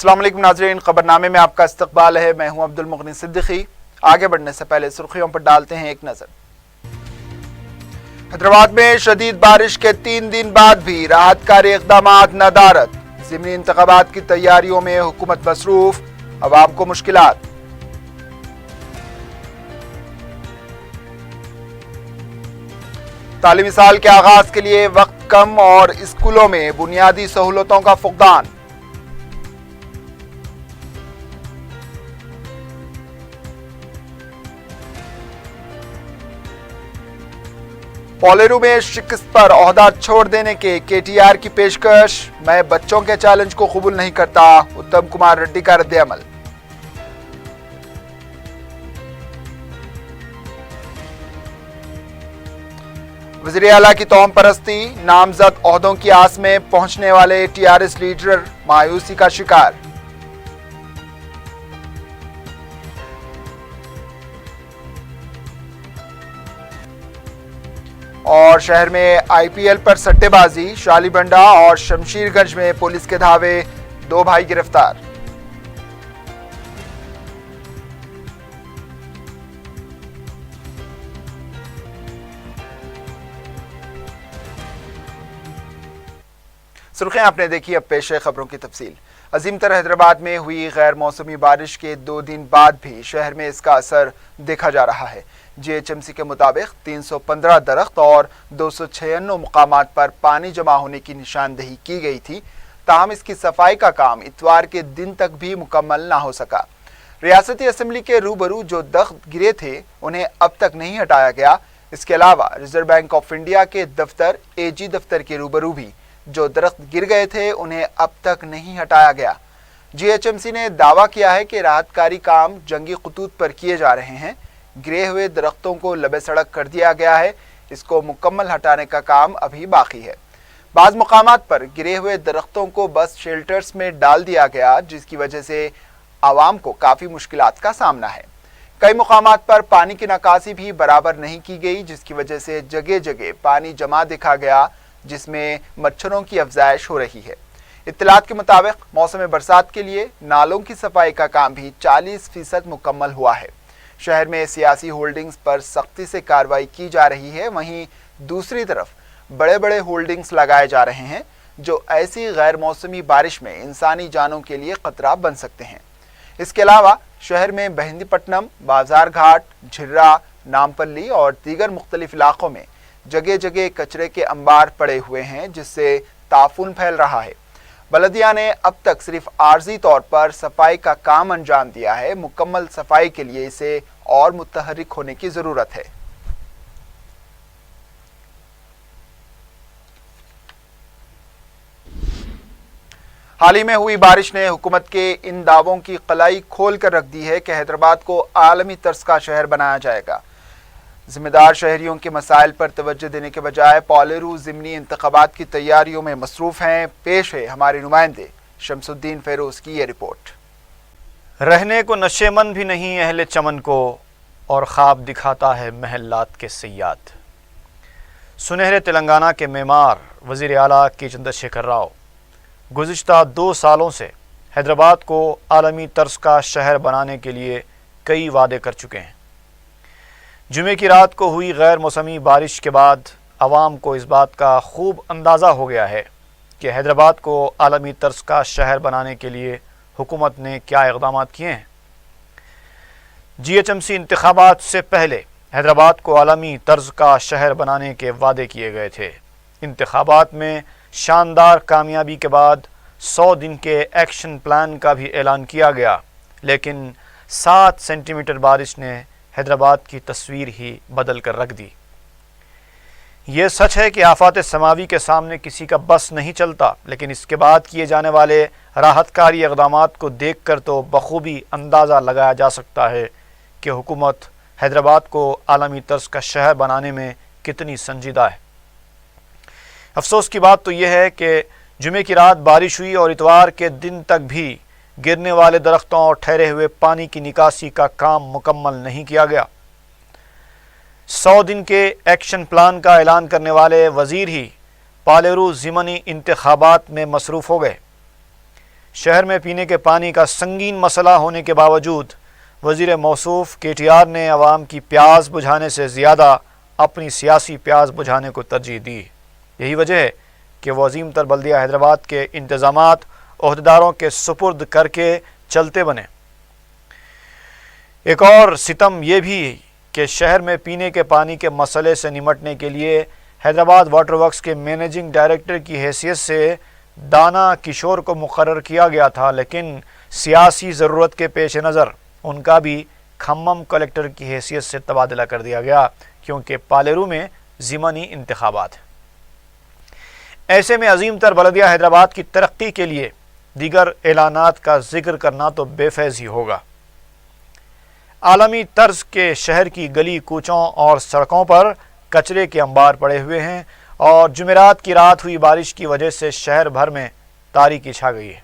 अस्सलाम वालेकुम नाज़रीन, खबरनामे में आपका इस्तकबाल है। मैं हूं अब्दुल मुगनी सिद्दीकी। आगे बढ़ने से पहले सुर्खियों पर डालते हैं एक नजर। हैदराबाद में शदीद बारिश के 3 दिन बाद भी राहतकारी इक़दामात नदारद। ज़िमनी इंतखाबात की तैयारियों में हुकूमत मसरूफ, अवाम को मुश्किलात। तालीमी साल के आगाज के लिए वक्त कम और स्कूलों में बुनियादी सहूलतों का फुकदान। पोलेरू में शिकस्त पर ओहदा छोड़ देने के केटीआर की पेशकश। मैं बच्चों के चैलेंज को कबूल नहीं करता, उत्तम कुमार रेड्डी का रद्द-ए-अमल। वज़ीर आला की तौम परस्ती, नामजद ओहदों की आस में पहुंचने वाले टीआरएस लीडर मायूसी का शिकार। और शहर में आईपीएल पर सट्टेबाजी, शालीबंडा और शमशीरगंज में पुलिस के धावे, 2 भाई गिरफ्तार। सुर्खियां आपने देखी, अब पेश है खबरों की तफसील। अजीमतर हैदराबाद में हुई गैर मौसमी बारिश के 2 दिन बाद भी शहर में इसका असर देखा जा रहा है। जीएचएमसी के मुताबिक 315 दरख्त और 296 मुकामात पर पानी जमा होने की निशानदेही की गई थी, ताहम इसकी सफाई का काम इतवार के दिन तक भी मुकम्मल ना हो सका। रियासती असम्बली के रूबरू जो दरख्त गिरे थे उन्हें अब तक नहीं हटाया गया। इसके अलावा रिजर्व बैंक ऑफ इंडिया के दफ्तर, एजी दफ्तर के रूबरू भी जो दरख्त गिर गए थे उन्हें अब तक नहीं हटाया गया। जीएचएमसी ने दावा किया है कि राहतकारी काम जंगी खतूत पर किए जा रहे हैं। गिरे हुए दरख्तों को लबे सड़क कर दिया गया है, इसको मुकम्मल हटाने का काम अभी बाकी है। बाज़ मुकामात पर गिरे हुए दरख्तों को बस शेल्टर्स में डाल दिया गया, जिसकी वजह से आवाम को काफ़ी मुश्किलात का सामना है। कई मुकामात पर पानी की निकासी भी बराबर नहीं की गई, जिसकी वजह से जगह जगह पानी जमा देखा गया, जिसमें मच्छरों की अफजाइश हो रही है। इत्तलात के मुताबिक मौसम बरसात के लिए नालों की सफाई का काम भी 40% मुकम्मल हुआ है। शहर में सियासी होल्डिंग्स पर सख्ती से कार्रवाई की जा रही है, वहीं दूसरी तरफ बड़े बड़े होल्डिंग्स लगाए जा रहे हैं जो ऐसी गैर मौसमी बारिश में इंसानी जानों के लिए खतरा बन सकते हैं। इसके अलावा शहर में बहंदीपट्टनम, बाजार घाट, झिर्रा, नामपल्ली और दीगर मुख्तलिफ इलाकों में जगह जगह कचरे के अंबार पड़े हुए हैं, जिससे ताफून फैल रहा है। बलदिया ने अब तक सिर्फ आर्जी तौर पर सफाई का काम अंजाम दिया है। मुकम्मल सफाई के लिए इसे और मुतहर्रिक होने की जरूरत है। हाल ही में हुई बारिश ने हुकूमत के इन दावों की कलाई खोल कर रख दी है कि हैदराबाद को आलमी तर्ज का शहर बनाया जाएगा। जिम्मेदार शहरियों के मसाइल पर तवज्जो देने के बजाय पोलेरू ज़िमनी इंतखाबात की तैयारियों में मसरूफ़ हैं। पेश है हमारे नुमाइंदे शमसुद्दीन फेरोज़ की ये रिपोर्ट। रहने को नशेमन भी नहीं अहले चमन को, और ख्वाब दिखाता है महल्लात के सयाद। सुनहरे तेलंगाना के मेमार वज़ीर आला के चंद्रशेखर राव गुज़िश्ता 2 सालों से हैदराबाद को आलमी तर्ज का शहर बनाने के लिए कई वादे कर चुके हैं। जुमे की रात को हुई गैर मौसमी बारिश के बाद आवाम को इस बात का खूब अंदाज़ा हो गया है कि हैदराबाद को आलमी तर्ज का शहर बनाने के लिए हुकूमत ने क्या इक़दाम किए हैं। जीएचएमसी इंतखाबात से पहले हैदराबाद को आलमी तर्ज का शहर बनाने के वादे किए गए थे। इंतखाबात में शानदार कामयाबी के बाद 100 दिन के एक्शन प्लान का भी ऐलान किया गया, लेकिन 7 सेंटीमीटर बारिश ने हैदराबाद की तस्वीर ही बदल कर रख दी। ये सच है कि आफात समावी के सामने किसी का बस नहीं चलता, लेकिन इसके बाद किए जाने वाले राहतकारी इक़दामात को देख कर तो बखूबी अंदाज़ा लगाया जा सकता है कि हुकूमत हैदराबाद को आलमी तर्ज का शहर बनाने में कितनी संजीदा है। अफसोस की बात तो यह है कि जुमे की रात बारिश हुई और इतवार के दिन तक भी गिरने वाले दरख्तों और ठहरे हुए पानी की निकासी का काम मुकम्मल नहीं किया गया। 100 दिन के एक्शन प्लान का ऐलान करने वाले वज़ीर ही पोलेरू ज़िमनी इंतखाबात में मसरूफ़ हो गए। شہر میں پینے کے پانی کا سنگین مسئلہ ہونے کے باوجود وزیر موصوف KTR نے عوام کی پیاس بجھانے سے زیادہ اپنی سیاسی پیاس بجھانے کو ترجیح دی۔ یہی وجہ ہے کہ وہ عظیم تر بلدیہ حیدرآباد کے انتظامات عہدیداروں کے سپرد کر کے چلتے بنے۔ ایک اور ستم یہ بھی کہ شہر میں پینے کے پانی کے مسئلے سے نمٹنے کے لیے حیدرآباد واٹر ورکس کے مینیجنگ ڈائریکٹر کی حیثیت سے دانا کشور کو مقرر کیا گیا تھا، لیکن سیاسی ضرورت کے پیش نظر ان کا بھی کھمم کلیکٹر کی حیثیت سے تبادلہ کر دیا گیا، کیونکہ پالیرو میں ضمنی انتخابات ہیں۔ ایسے میں عظیم تر بلدیہ حیدرآباد کی ترقی کے لیے دیگر اعلانات کا ذکر کرنا تو بے فیض ہی ہوگا۔ عالمی طرز کے شہر کی گلی کوچوں اور سڑکوں پر کچرے کے انبار پڑے ہوئے ہیں، اور جمعرات کی رات ہوئی بارش کی وجہ سے شہر بھر میں تاریکی چھا گئی ہے۔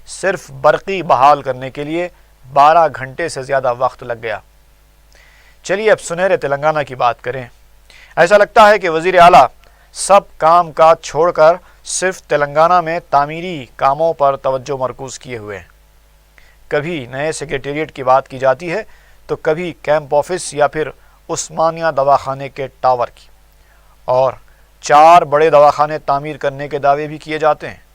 صرف برقی بحال کرنے کے لیے 12 گھنٹے سے زیادہ وقت لگ گیا۔ چلیے اب سنہرے تلنگانہ کی بات کریں۔ ایسا لگتا ہے کہ وزیر اعلیٰ سب کام کاج چھوڑ کر صرف تلنگانہ میں تعمیری کاموں پر توجہ مرکوز کیے ہوئے ہیں۔ کبھی نئے سیکریٹریٹ کی بات کی جاتی ہے تو کبھی کیمپ آفس یا پھر عثمانیہ دواخانے کے ٹاور کی، اور 4 بڑے دواخانے تعمیر کرنے کے دعوے بھی کیے جاتے ہیں۔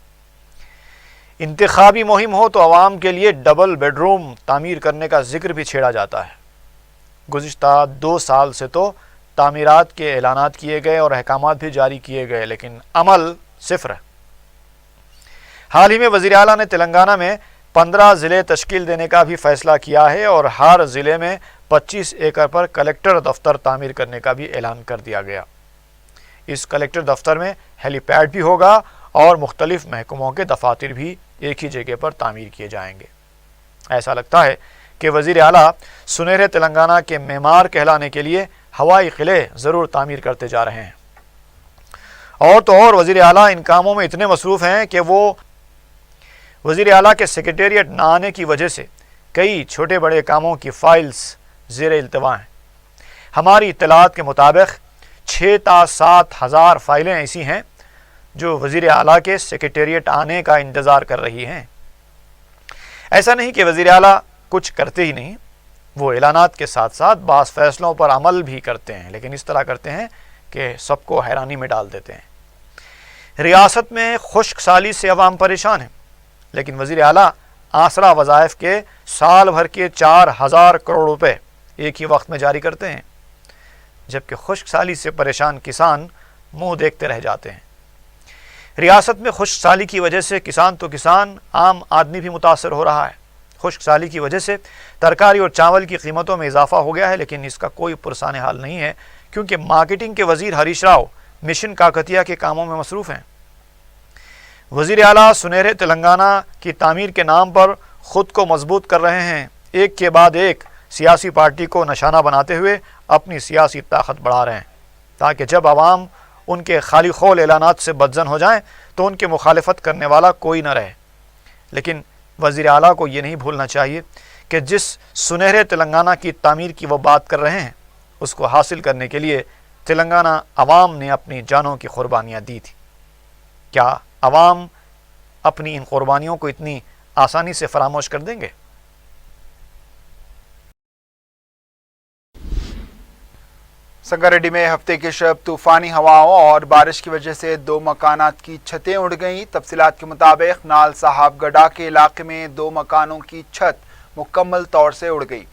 انتخابی مہم ہو تو عوام کے لیے ڈبل بیڈ روم تعمیر کرنے کا ذکر بھی چھیڑا جاتا ہے۔ گزشتہ 2 سال سے تو تعمیرات کے اعلانات کیے گئے اور احکامات بھی جاری کیے گئے، لیکن عمل صفر ہے۔ حال ہی میں وزیر اعلیٰ نے تلنگانہ میں 15 ضلع تشکیل دینے کا بھی فیصلہ کیا ہے، اور ہر ضلع میں 25 ایکڑ پر کلیکٹر دفتر تعمیر کرنے کا بھی اعلان کر دیا گیا۔ اس کلیکٹر دفتر میں ہیلی پیڈ بھی ہوگا اور مختلف محکموں کے دفاتر بھی ایک ہی جگہ پر تعمیر کیے جائیں گے۔ ایسا لگتا ہے کہ وزیر اعلیٰ سنہرے تلنگانہ کے معمار کہلانے کے لیے ہوائی قلعے ضرور تعمیر کرتے جا رہے ہیں۔ اور تو اور وزیر اعلیٰ ان کاموں میں اتنے مصروف ہیں کہ وہ وزیر اعلیٰ کے سیکریٹریٹ نہ آنے کی وجہ سے کئی چھوٹے بڑے کاموں کی فائلز زیر التواء ہیں۔ ہماری اطلاعات کے مطابق 6 تا 7 ہزار فائلیں ایسی ہیں جو وزیر اعلیٰ کے سیکریٹریٹ آنے کا انتظار کر رہی ہیں۔ ایسا نہیں کہ وزیر اعلیٰ کچھ کرتے ہی نہیں، وہ اعلانات کے ساتھ ساتھ بعض فیصلوں پر عمل بھی کرتے ہیں، لیکن اس طرح کرتے ہیں کہ سب کو حیرانی میں ڈال دیتے ہیں۔ ریاست میں خشک سالی سے عوام پریشان ہیں، لیکن وزیر اعلیٰ آسرا وظائف کے سال بھر کے 4000 کروڑ روپے ایک ہی وقت میں جاری کرتے ہیں، جبکہ خشک سالی سے پریشان کسان منہ دیکھتے رہ جاتے ہیں۔ ریاست میں خشک سالی کی وجہ سے کسان تو کسان، عام آدمی بھی متاثر ہو رہا ہے۔ خشک سالی کی وجہ سے ترکاری اور چاول کی قیمتوں میں اضافہ ہو گیا ہے، لیکن اس کا کوئی پرسان حال نہیں ہے، کیونکہ مارکیٹنگ کے وزیر ہریش راؤ مشن کاکتیہ کے کاموں میں مصروف ہیں۔ وزیر اعلیٰ سنہرے تلنگانہ کی تعمیر کے نام پر خود کو مضبوط کر رہے ہیں، ایک کے بعد ایک سیاسی پارٹی کو نشانہ بناتے ہوئے اپنی سیاسی طاقت بڑھا رہے ہیں، تاکہ جب عوام ان کے خالی خول اعلانات سے بدزن ہو جائیں تو ان کے مخالفت کرنے والا کوئی نہ رہے۔ لیکن وزیر اعلیٰ کو یہ نہیں بھولنا چاہیے کہ جس سنہرے تلنگانہ کی تعمیر کی وہ بات کر رہے ہیں، اس کو حاصل کرنے کے لیے تلنگانہ عوام نے اپنی جانوں کی قربانیاں دی تھی۔ کیا عوام اپنی ان قربانیوں کو اتنی آسانی سے فراموش کر دیں گے؟ سنگاریڈی میں ہفتے کی شب طوفانی ہواؤں اور بارش کی وجہ سے 2 مکانات کی چھتیں اڑ گئیں۔ تفصیلات کے مطابق نال صاحب گڈھا کے علاقے میں 2 مکانوں کی چھت مکمل طور سے اڑ گئی۔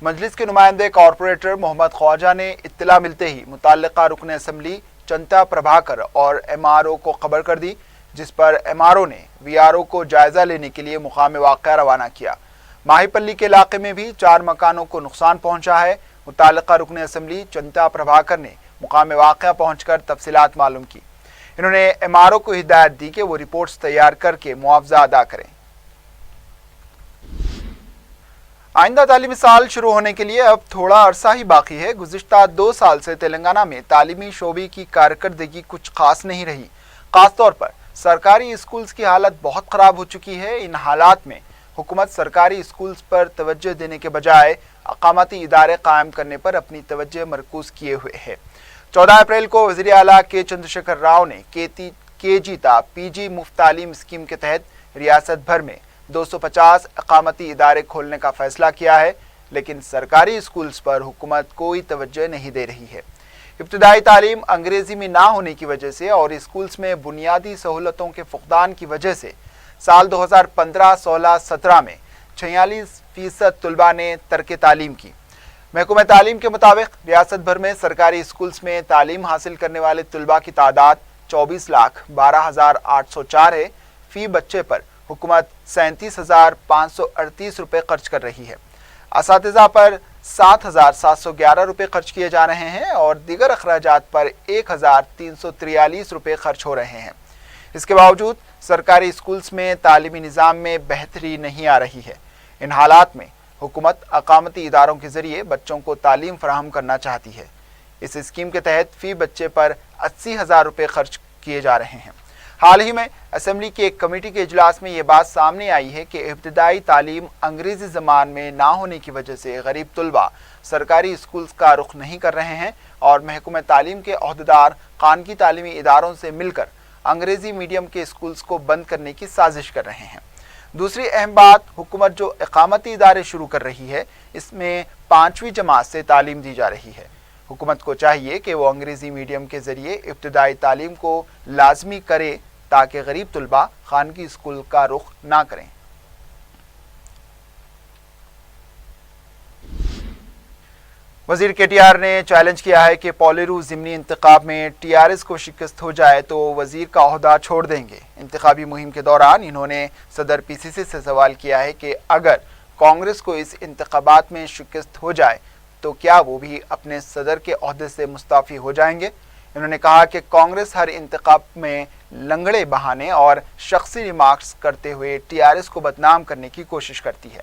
مجلس کے نمائندے کارپوریٹر محمد خواجہ نے اطلاع ملتے ہی متعلقہ رکن اسمبلی چنتا پربھاکر اور ایم آر او کو خبر کر دی، جس پر ایم آر او نے وی آر او کو جائزہ لینے کے لیے مقام واقعہ روانہ کیا۔ ماہی پلی کے علاقے میں بھی 4 مکانوں کو نقصان پہنچا ہے۔ متعلقہ رکن اسمبلی چنتا پربھاکر نے مقام واقعہ پہنچ کر تفصیلات معلوم کی۔ انہوں نے ایم آر او کو ہدایت دی کہ وہ رپورٹس تیار کر کے معاوضہ ادا کریں۔ آئندہ تعلیمی سال شروع ہونے کے لیے اب تھوڑا عرصہ ہی باقی ہے۔ گزشتہ 2 سال سے تلنگانہ میں تعلیمی شعبے کی کارکردگی کچھ خاص نہیں رہی۔ خاص طور پر سرکاری اسکولز کی حالت بہت خراب ہو چکی ہے۔ ان حالات میں حکومت سرکاری اسکولز پر توجہ دینے کے بجائے اقامتی ادارے قائم کرنے پر اپنی توجہ مرکوز کیے ہوئے ہے۔ 14 اپریل کو وزیر اعلیٰ کے چندر شیکھر راؤ نے KG تا PG मुफ्त तालीम स्कीम के तहत रियासत भर में 250 इकामती इदारे खोलने का फैसला किया है, लेकिन सरकारी स्कूल्स पर हुकूमत कोई तवज्जो नहीं दे रही है। इब्तदाई तालीम अंग्रेजी में ना होने की वजह से और स्कूल्स में बुनियादी सहूलतों के फुकदान की वजह से साल 2015-16-17 में 46% तलबा ने तर्क तालीम की। महकमा तालीम के मुताबिक रियासत भर में सरकारी स्कूल्स में तालीम हासिल करने वाले तलबा की तादाद 24,12,804 है। फी बच्चे पर हुकूमत 37,538 रुपये खर्च कर रही है। असातिज़ा पर 7,711 रुपये खर्च किए जा रहे हैं और दीगर अखराजात पर 1,343 रुपये खर्च हो रहे हैं। इसके बावजूद सरकारी स्कूल्स में तालीमी निज़ाम में बेहतरी नहीं आ रही है। इन हालात में हुकूमत अकामती इदारों के ज़रिए बच्चों को तालीम फराहम करना चाहती है। इस स्कीम के तहत फ़ी बच्चे पर 80,000 रुपये खर्च किए जा रहे हैं। हाल ही में असेंबली की एक कमेटी के इजलास में ये बात सामने आई है कि इब्तदाई तालीम अंग्रेज़ी ज़बान में ना होने की वजह से गरीब तलबा सरकारी स्कूल्स का रुख नहीं कर रहे हैं और महकमा तालीम के अहदेदार खानगी तालीमी इदारों से मिलकर अंग्रेज़ी मीडियम के स्कूल्स को बंद करने की साजिश कर रहे हैं। दूसरी अहम बात, हुकूमत जो इकामती इदारे शुरू कर रही है, इसमें 5वीं जमात से तालीम दी जा रही है। हुकूमत को चाहिए कि वो अंग्रेज़ी मीडियम के ज़रिए इब्तदाई तालीम को लाजमी करे ताकि गरीब तलबा खानगी स्कूल का रुख ना करें। वज़ीर KTR ने चैलेंज किया है कि पॉलिरू ज़िमनी इंतखाब में TRS को शिकस्त हो जाए तो वज़ीर का ओहदा छोड़ देंगे। इंतखाबी मुहिम के दौरान इन्होंने सदर PCC से सवाल किया है कि अगर कांग्रेस को इस इंतखाबात में शिकस्त हो जाए तो क्या वो भी अपने सदर के ओहदे से मुस्ताफ़ी हो जाएंगे। इन्होंने कहा कि कांग्रेस हर इंतखाब में लंगड़े बहाने और शख्सी रिमार्क्स करते हुए TRS को बदनाम करने की कोशिश करती है।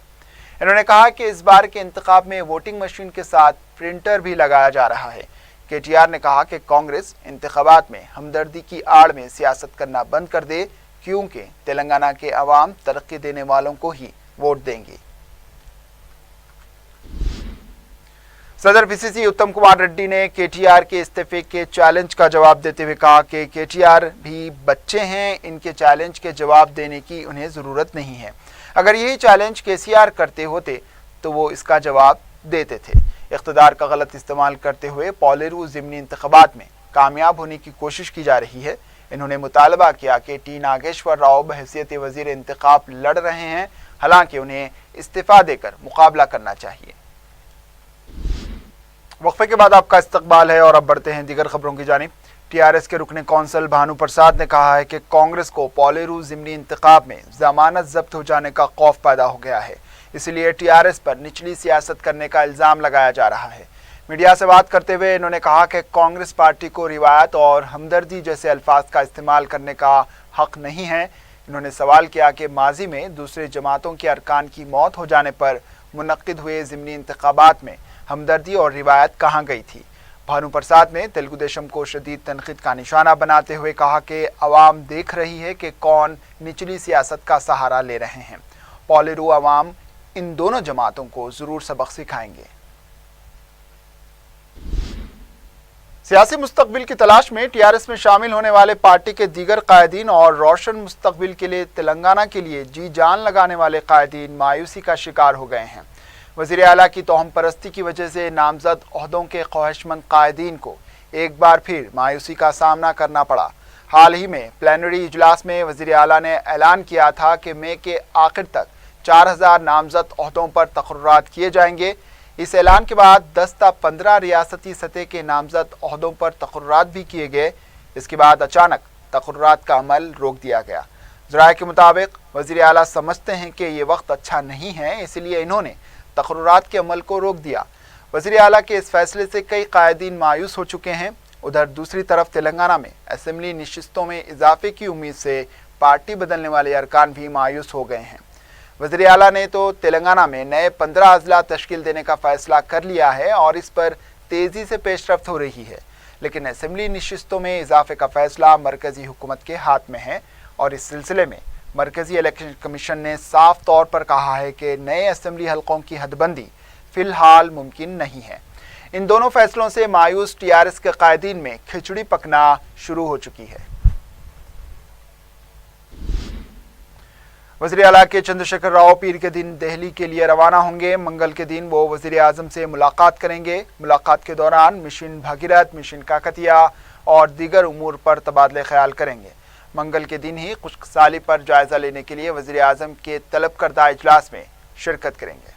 इन्होंने कहा कि इस बार के इंतखाब में वोटिंग मशीन के साथ प्रिंटर भी लगाया जा रहा है। KTR ने कहा कि कांग्रेस इंतखाबात में हमदर्दी की आड़ में सियासत करना बंद कर दे, क्योंकि तेलंगाना के अवाम तरक्की देने वालों को ही वोट देंगे। सदर PCC उत्तम कुमार रेड्डी ने KTR के इस्तीफे के चैलेंज का जवाब देते हुए कहा कि KTR भी बच्चे हैं, इनके चैलेंज के जवाब देने की उन्हें ज़रूरत नहीं है। अगर यही चैलेंज KCR करते होते तो वो इसका जवाब देते थे। इख्तिदार का गलत इस्तेमाल करते हुए पॉलिरू ज़िमनी इंतखाबात में कामयाब होने की कोशिश की जा रही है। इन्होंने मुतालबा किया कि T नागेश्वर राव बहैसियत वज़ीर इंतखाब लड़ रहे हैं, हालांकि उन्हें इस्तीफ़ा देकर मुकाबला करना चाहिए। वक्फे के बाद आपका इस्तकबाल है और अब बढ़ते हैं दीगर खबरों की जानिब। TRS के रुकने कौंसल भानु प्रसाद ने कहा है कि कांग्रेस को पॉलिरू ज़िमनी इंतखाब में जमानत जब्त हो जाने का खौफ पैदा हो गया है, इसलिए TRS पर निचली सियासत करने का इल्ज़ाम लगाया जा रहा है। मीडिया से बात करते हुए इन्होंने कहा कि कांग्रेस पार्टी को रिवायत और हमदर्दी जैसे अल्फाज का इस्तेमाल करने का हक नहीं है। इन्होंने सवाल किया कि माजी में दूसरे जमातों के अरकान की मौत हो जाने पर मुनक्किद हुए ज़िमनी इंतखाबात में हमदर्दी और रिवायत कहाँ गई थी। भानु प्रसाद ने तेलुगु देशम को शदीद तनकीद का निशाना बनाते हुए कहा कि अवाम देख रही है कि कौन निचली सियासत का सहारा ले रहे हैं। पॉलिरू अवाम इन दोनों जमातों को ज़रूर सबक सिखाएंगे। सियासी मुस्तकबिल की तलाश में TRS में शामिल होने वाले पार्टी के दीगर कायदीन और रोशन मुस्तकबिल के लिए तेलंगाना के लिए जी जान लगाने वाले कायदीन मायूसी का शिकार हो गए हैं। वज़ीर आला की तोहम परस्ती की वजह से नामजद ओहदों के ख्वाहिशमंद कायदीन को एक बार फिर मायूसी का सामना करना पड़ा। हाल ही में प्लेनरी इजलास में वज़ीर आला ने ऐलान किया था कि मई के आखिर तक 4000 नामजद ओहदों पर तकर्रुरात किए जाएंगे। इस ऐलान के बाद 10 ता 15 रियासती सतह के नामजद ओहदों पर तकर्रुरात भी किए गए। इसके बाद अचानक तकर्रुरात का अमल रोक दिया गया। ज़राए के मुताबिक वज़ीर आला समझते हैं कि ये वक्त अच्छा नहीं है, इसलिए इन्होंने तकर्रुरात के अमल को रोक दिया। वज़ीर आला के इस फैसले से कई कायदीन मायूस हो चुके हैं। उधर दूसरी तरफ तेलंगाना में असेंबली नशिस्तों में इजाफे की उम्मीद से पार्टी बदलने वाले अरकान भी मायूस हो गए हैं। वज़ीर आला ने तो तेलंगाना में नए 15 अजला तश्कील देने का फैसला कर लिया है और इस पर तेज़ी से पेशरफ्त हो रही है, लेकिन असेंबली नशिस्तों में इजाफे का फैसला मरकज़ी हुकूमत के हाथ में है और इस सिलसिले में मरकज़ी इलेक्शन कमीशन ने साफ तौर पर कहा है कि नए असेंबली हलकों की हदबंदी फ़िलहाल मुमकिन नहीं है। इन दोनों फैसलों से मायूस TRS के कायदीन में खिचड़ी पकना शुरू हो चुकी है। वज़ीर आला के चंद्रशेखर राव पीर के दिन दिल्ली के लिए रवाना होंगे। मंगल के दिन वो वज़ीर आज़म से मुलाकात करेंगे। मुलाकात के दौरान मिशन भागीरथ, मिशन काकतिया और दीगर उमूर पर तबादले ख्याल करेंगे। मंगल के दिन ही खुशकसाली पर जायजा लेने के लिए वज़ीर आज़म के तलब करदा इजलास में शिरकत करेंगे।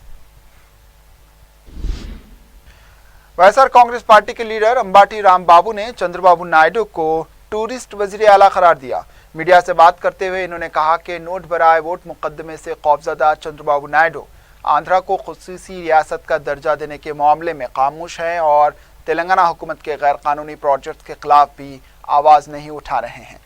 वाईएसआर कांग्रेस पार्टी के लीडर अंबाटी रामबाबू ने चंद्रबाबू नायडू को टूरिस्ट वज़ीर आला करार दिया। मीडिया से बात करते हुए इन्होंने कहा कि नोट बराए वोट मुकदमे से खौफजदा चंद्रबाबू नायडू आंध्रा को खुसूसी रियासत का दर्जा देने के मामले में खामोश हैं और तेलंगाना हुकूमत के गैर कानूनी प्रोजेक्ट के खिलाफ भी आवाज़ नहीं उठा रहे हैं।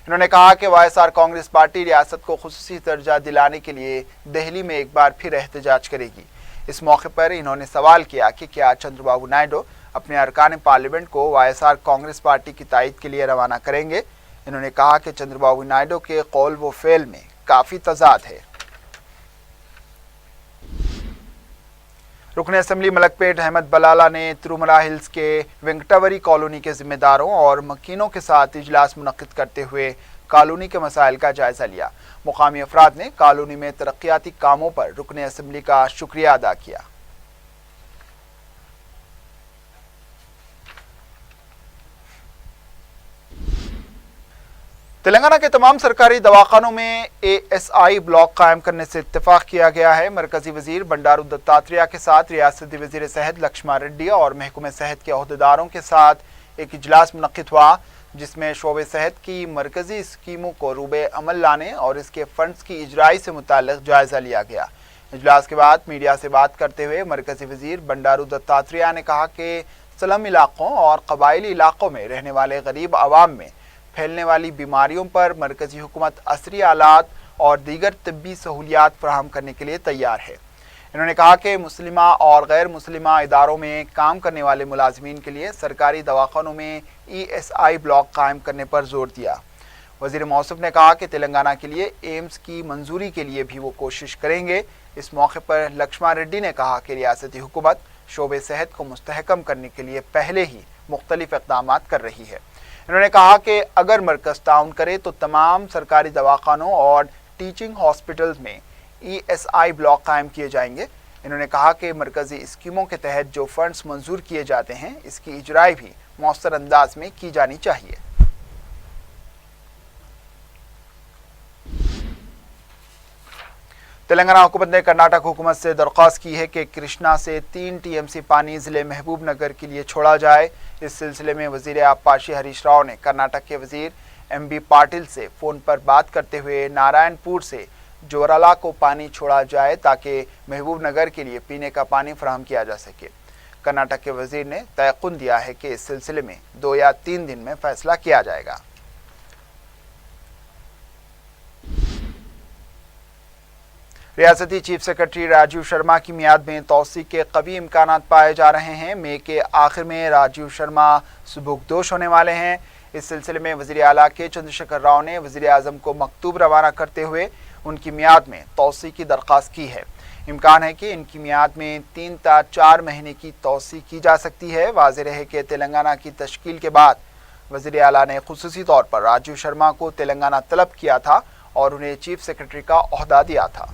इन्होंने कहा कि वाईएसआर कांग्रेस पार्टी रियासत को खुसूसी दर्जा दिलाने के लिए दिल्ली में एक बार फिर एहतजाज करेगी। इस मौके पर इन्होंने सवाल किया कि क्या चंद्रबाबू नायडू अपने अरकान पार्लियामेंट को वाईएसआर कांग्रेस पार्टी की तायद के लिए रवाना करेंगे। इन्होंने कहा कि चंद्रबाबू नायडू के कौल व फेल में काफ़ी तजाद है। रुकन असम्बली मलकपेट अहमद बलाला ने तिरुमला हिल्स के वेंकटावरी कॉलोनी के जिम्मेदारों और मकीनों के साथ इजलास मुनक्किद करते हुए कॉलोनी के मसाइल का जायजा लिया। मुकामी अफराद ने कॉलोनी में तरक्याती कामों पर रुकन असम्बली का शुक्रिया अदा किया। तेलंगाना के तमाम सरकारी दवाखानों में ASI ब्लॉक कायम करने से इत्तेफाक किया गया है। मरकजी वजीर बंडारू दत्तात्रेय के साथ रियासती वजीर सेहत लक्ष्मण रेड्डी और महकमे सेहत के अहदेदारों के साथ एक इजलास मुनक्किद हुआ, जिसमें शोबे सेहत की मरकजी स्कीमों को रूबे अमल लाने और इसके फंड्स की इजराई से मुताल्लिक जायजा लिया गया। इजलास के बाद मीडिया से बात करते हुए मरकजी वजीर बंडारू दत्तात्रेय ने कहा कि स्लम इलाकों और कबायली इलाकों में रहने वाले गरीब आवाम में फैलने वाली बीमारियों पर मरकजी हुकूमत असरी आलात और दीगर तिब्बी सहूलियात फराहम करने के लिए तैयार है। इन्होंने कहा कि मुस्लिमा और गैर मुस्लिमा इदारों में काम करने वाले मुलाजमीन के लिए सरकारी दवाखानों में ESI ब्लॉक कायम करने पर जोर दिया। वज़ीर मौसूफ ने कहा कि तेलंगाना के लिए एम्स की मंजूरी के लिए भी वो कोशिश करेंगे। इस मौके पर लक्ष्मण रेड्डी ने कहा कि रियासती हुकूमत शोबे सेहत को मुस्तहकम करने के लिए पहले ही मुख्तलिफ इक़दाम कर रही है। इन्होंने कहा कि अगर मरकज़ ताउन करे तो तमाम सरकारी दवाखानों और टीचिंग हॉस्पिटल्स में ESI ब्लॉक कायम किए जाएंगे। इन्होंने कहा कि मरकज़ी स्कीमों के तहत जो फंड्स मंजूर किए जाते हैं इसकी इजराई भी मौसर अंदाज में की जानी चाहिए। तेलंगाना हुकूमत ने कर्नाटक हुकूमत से दरख्वास्त की है कि कृष्णा से 3 TMC पानी ज़िले महबूब नगर के लिए छोड़ा जाए। इस सिलसिले में वज़ीर आबपाशी हरीश राव ने कर्नाटक के वज़ीर MB पाटिल से फ़ोन पर बात करते हुए नारायणपुर से जोराला को पानी छोड़ा जाए ताकि महबूब नगर के लिए पीने का पानी फराहम किया जा सके। कर्नाटक के वज़ीर ने तयक़ुन दिया है कि इस सिलसिले में 2 या 3 दिन में फ़ैसला किया जाएगा। रियासती चीफ सेक्रेटरी राजीव शर्मा की मियाद में तौसी के कवी इम्कानात पाए जा रहे हैं। मई के आखिर में राजीव शर्मा सुबुकदोश होने वाले हैं। इस सिलसिले में वज़ीर आला के चंद्रशेखर राव ने वज़ीर आज़म को मकतूब रवाना करते हुए उनकी मियाद में तौसी की दरख्वास्त की है। इम्कान है कि इनकी मियाद में 3 या 4 महीने की तौसी की जा सकती है। वाज़ेह है कि तेलंगाना की तश्कील के बाद वज़ीर आला ने खुसूसी तौर पर राजीव शर्मा को तेलंगाना तलब किया था और उन्हें चीफ सेक्रेटरी का ओहदा दिया था।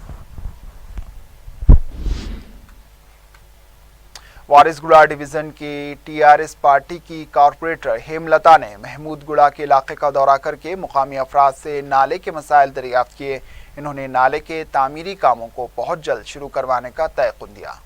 वारिसगुड़ा डिवीज़न की TRS पार्टी की कारपोरेटर हेमलता ने महमूदगुड़ा के इलाके का दौरा करके मुकामी अफराद से नाले के मसाइल दरियाफ्त किए। इन्होंने नाले के तामीरी कामों को बहुत जल्द शुरू करवाने का तयक़ुन दिया।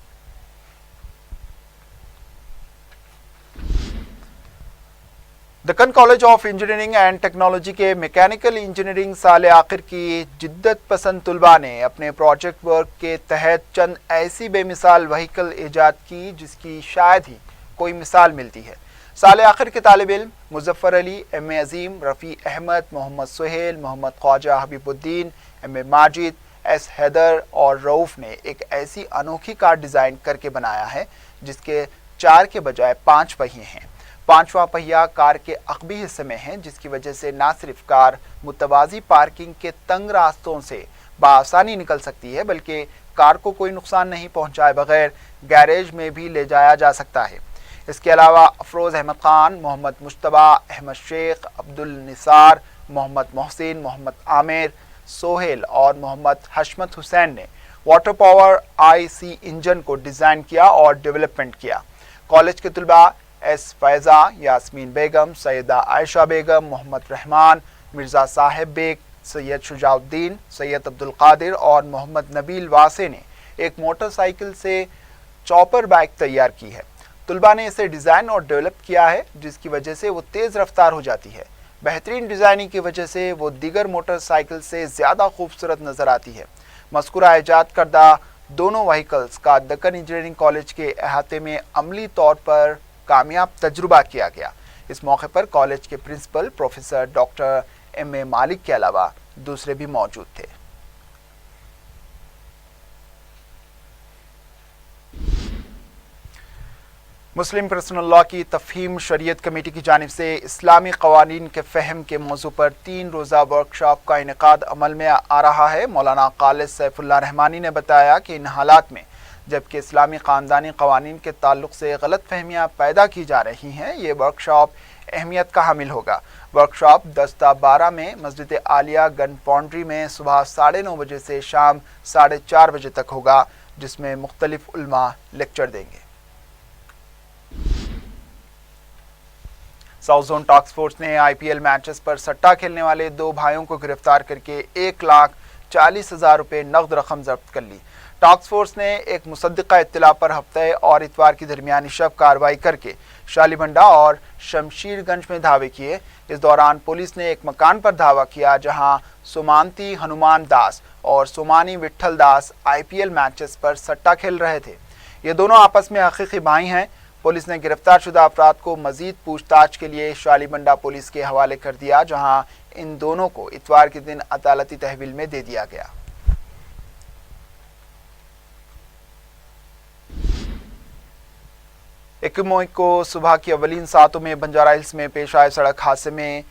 Deccan college of engineering and technology के मैकेनिकल इंजीनियरिंग साल आखिर की जिद्दत पसंद तुलबा ने अपने प्रोजेक्ट वर्क के तहत चंद ऐसी बेमिसाल व्हीकल ईजाद की जिसकी शायद ही कोई मिसाल मिलती है। साल आखिर के तालिब इल्म मुजफ्फर अली, MA अजीम, रफ़ी अहमद, मोहम्मद सुहेल, मोहम्मद ख्वाजा हबीबुद्दीन, MA माजिद, S हैदर और रऊफ़ ने एक ऐसी अनोखी कार डिज़ाइन करके बनाया है जिसके 4 के बजाय 5 पहिए हैं। 5वां पहिया कार के अक़बी हिस्से में है, जिसकी वजह से न सिर्फ कार मुतवाज़ी पार्किंग के तंग रास्तों से बआसानी निकल सकती है बल्कि कार को कोई नुकसान नहीं पहुंचाए बगैर गैरेज में भी ले जाया जा सकता है। इसके अलावा अफरोज़ अहमद खान, मोहम्मद मुश्तबा, अहमद शेख, अब्दुल निसार, मोहम्मद मोहसिन, मोहम्मद आमिर, सोहेल और मोहम्मद हशमत हुसैन ने वाटर पावर IC इंजन को डिज़ाइन किया और डेवलपमेंट किया। कॉलेज के तलबा एस फैज़ा, यास्मीन बेगम, सैयदा आयशा बेगम, मोहम्मद रहमान, मिर्ज़ा साहिब बेग, सैयद शुजाउद्दीन, सैयद अब्दुल कादिर और मोहम्मद नबील वासे ने एक मोटरसाइकिल से चॉपर बाइक तैयार की है। तलबा ने इसे डिज़ाइन और डेवलप किया है, जिसकी वजह से वो तेज़ रफ्तार हो जाती है। बेहतरीन डिज़ाइनिंग की वजह से वो दीगर मोटरसाइकिल से ज़्यादा खूबसूरत नज़र आती है। मज़कूरा ईजाद करदा दोनों व्हीकल्स का दक्कन इंजीनियरिंग कॉलेज के अहाते में अमली तौर पर कामयाब तजुर्बा किया गया। इस मौके पर कॉलेज के प्रिंसिपल प्रोफेसर डॉक्टर MA मालिक के अलावा दूसरे भी मौजूद थे। मुस्लिम पर्सनल लॉ की तफहीम शरीयत कमेटी की जानिब से इस्लामी क़वानीन के फ़हम के मौजू पर 3 रोज़ा वर्कशॉप का इनेकाद अमल में आ रहा है। मौलाना खालिद सैफुल्लाह रहमानी ने बताया कि इन हालात में जबकि इस्लामी ख़ानदानी क़वानीन के ताल्लुक़ से गलत फहमियाँ पैदा की जा रही हैं, ये वर्कशॉप अहमियत का हामिल होगा। वर्कशॉप 10 ता 12 में मस्जिद आलिया गन फाउंड्री में सुबह 9:30 बजे से शाम 4:30 बजे तक होगा, जिसमें मुख्तलिफ उलमा लेक्चर देंगे। साउथ जोन टास्क फोर्स ने IPL मैचेस पर सट्टा खेलने वाले 2 भाइयों को गिरफ्तार करके 1,40,000 रुपये नकद रकम जब्त कर ली। टास्क फोर्स ने एक मुसद्दिका इत्तला पर हफ्ते और इतवार की दरमियानी शब कार्रवाई करके शालीबंडा और शमशीरगंज में धावे किए। इस दौरान पुलिस ने एक मकान पर धावा किया जहां सुमांती हनुमान दास और सोमानी विट्ठल दास IPL मैचेस पर सट्टा खेल रहे थे। ये दोनों आपस में हकीकी भाई हैं। पुलिस ने गिरफ्तार शुदा अफराद को मजीद पूछताछ के लिए शालीबंडा पुलिस के हवाले कर दिया, जहां इन दोनों को इतवार के दिन अदालती तहवील में दे दिया गया। इक्कीस को सुबह की अवलीन सातों में बंजारा हिल्स में पेश आए सड़क हादसे में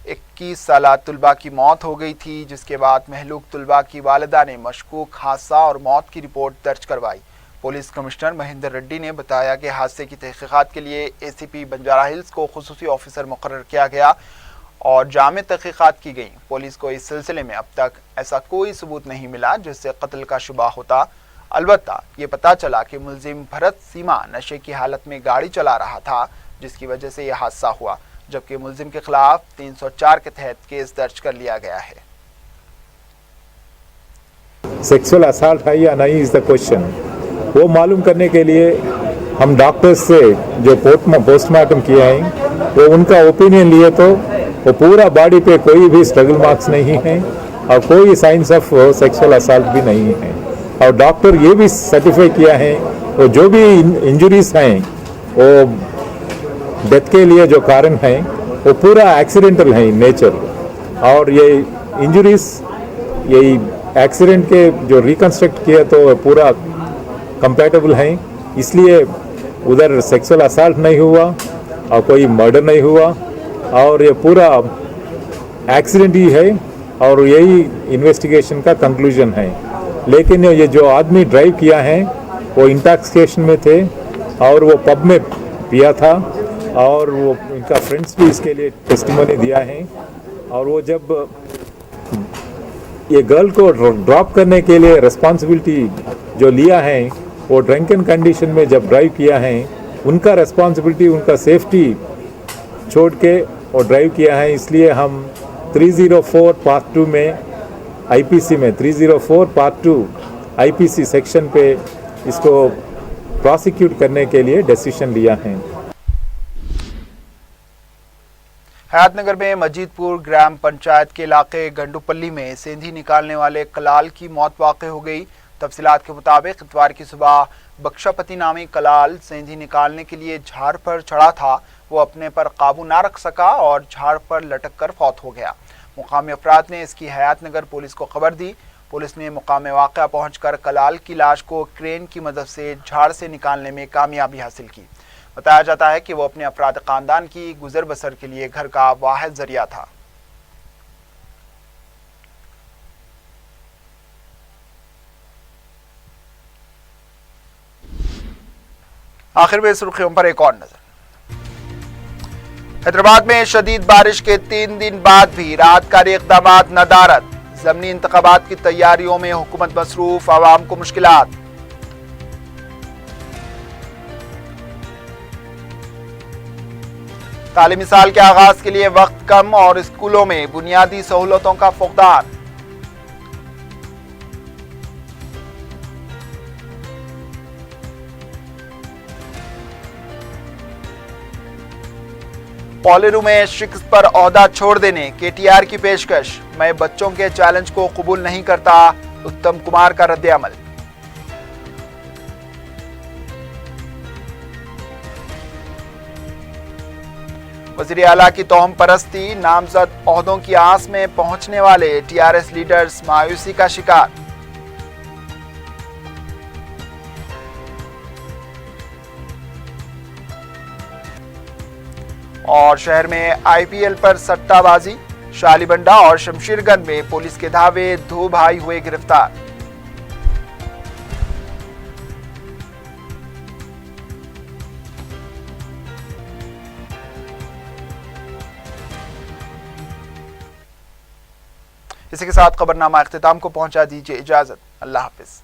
21 साला तुलबा की मौत हो गई थी, जिसके बाद महलूक तुलबा की वालिदा ने मशकूक हादसा और मौत की रिपोर्ट दर्ज करवाई। पुलिस कमिश्नर महेंद्र रेड्डी ने बताया कि हादसे की तहकीकात के लिए ACP बंजारा हिल्स को खुसूसी ऑफिसर मुकर्रर किया गया और जामे तहकीकात की गई। पुलिस को इस सिलसिले में अब तक ऐसा कोई सबूत नहीं मिला जिससे कत्ल का शुबा होता। अलबत्ता ये पता चला कि मुलजिम भरत सीमा नशे की हालत में गाड़ी चला रहा था, जिसकी वजह से यह हादसा हुआ, जबकि मुलजिम के खिलाफ 304 के तहत केस दर्ज कर लिया गया है। सेक्सुअल असॉल्ट है या नहीं इज द क्वेश्चन। वो मालूम करने के लिए हम डॉक्टर्स से जो पोस्टमार्टम किया है वो उनका ओपिनियन लिए तो वो पूरा बॉडी पे कोई भी स्ट्रगल मार्क्स नहीं है और कोई साइंस ऑफ सेक्सुअल असॉल्ट भी नहीं है। और डॉक्टर ये भी सर्टिफाई किया है वो जो भी इंजरीज हैं वो डेथ के लिए जो कारण है वो पूरा एक्सीडेंटल है इन नेचर। और ये इंजरीज यही एक्सीडेंट के जो रिकंस्ट्रक्ट किया तो पूरा कंपैटिबल हैं, इसलिए उधर सेक्सुअल असॉल्ट नहीं हुआ और कोई मर्डर नहीं हुआ और ये पूरा एक्सीडेंट ही है और यही इन्वेस्टिगेशन का कंक्लूजन है। लेकिन ये जो आदमी ड्राइव किया है वो इंटॉक्सिकेशन में थे और वो पब में पिया था और वो इनका फ्रेंड्स भी इसके लिए टेस्टिमनी दिया है। और वो जब ये गर्ल को ड्रॉप करने के लिए रिस्पॉन्सिबिलिटी जो लिया है वो ड्रंकन कंडीशन में जब ड्राइव किया है उनका रिस्पॉन्सिबिलिटी उनका सेफ्टी छोड़ के और ड्राइव किया है। इसलिए हम 304 पार्ट 2 में IPC में 304 पार्ट 2 IPC सेक्शन पे इसको प्रोसिक्यूट करने के लिए डिसीजन लिया है। हयातनगर में मजीदपुर ग्राम पंचायत के इलाके गंडूपल्ली में सेंधी निकालने वाले कलाल की मौत वाक़ हो गई। तफसीलात के मुताबिक इतवार की सुबह बख्शापति नामी कलाल सेंधी निकालने के लिए झाड़ पर चढ़ा था। वो अपने पर काबू ना रख सका और झाड़ पर लटक कर फौत हो गया। मुकामी अफराद ने इसकी हयातनगर पुलिस को खबर दी। पुलिस ने मुकामे वाक़या पहुंचकर कलाल की लाश को क्रेन की मदद से झाड़ से निकालने में कामयाबी हासिल की। बताया जाता है कि वो अपने अफराद खानदान की गुजर बसर के लिए घर का वाहिद जरिया था। आखिर में सुर्खियों पर एक और नजर। हैदराबाद में शदीद बारिश के 3 दिन बाद भी राहतकारी इक़दामात नदारद। ضمنی انتخابات کی تیاریوں میں حکومت مصروف، عوام کو مشکلات۔ تعلیمی سال کے آغاز کے لیے وقت کم اور اسکولوں میں بنیادی سہولتوں کا فقدان۔ پولیرو میں شکست پر عہدہ چھوڑ دینے کے ٹی آر کی پیشکش، میں بچوں کے چیلنج کو قبول نہیں کرتا، اتم کمار کا رد عمل۔ وزیر اعلیٰ کی توہم پرستی، نامزد عہدوں کی آس میں پہنچنے والے ٹی آر ایس لیڈرز مایوسی کا شکار۔ اور شہر میں آئی پی ایل پر سٹہ بازی، شالی بنڈا اور شمشیر گنج میں پولیس کے دھاوے، 2 بھائی ہوئے گرفتار۔ اسی کے ساتھ خبرنامہ اختتام کو پہنچا، دیجیے اجازت، اللہ حافظ۔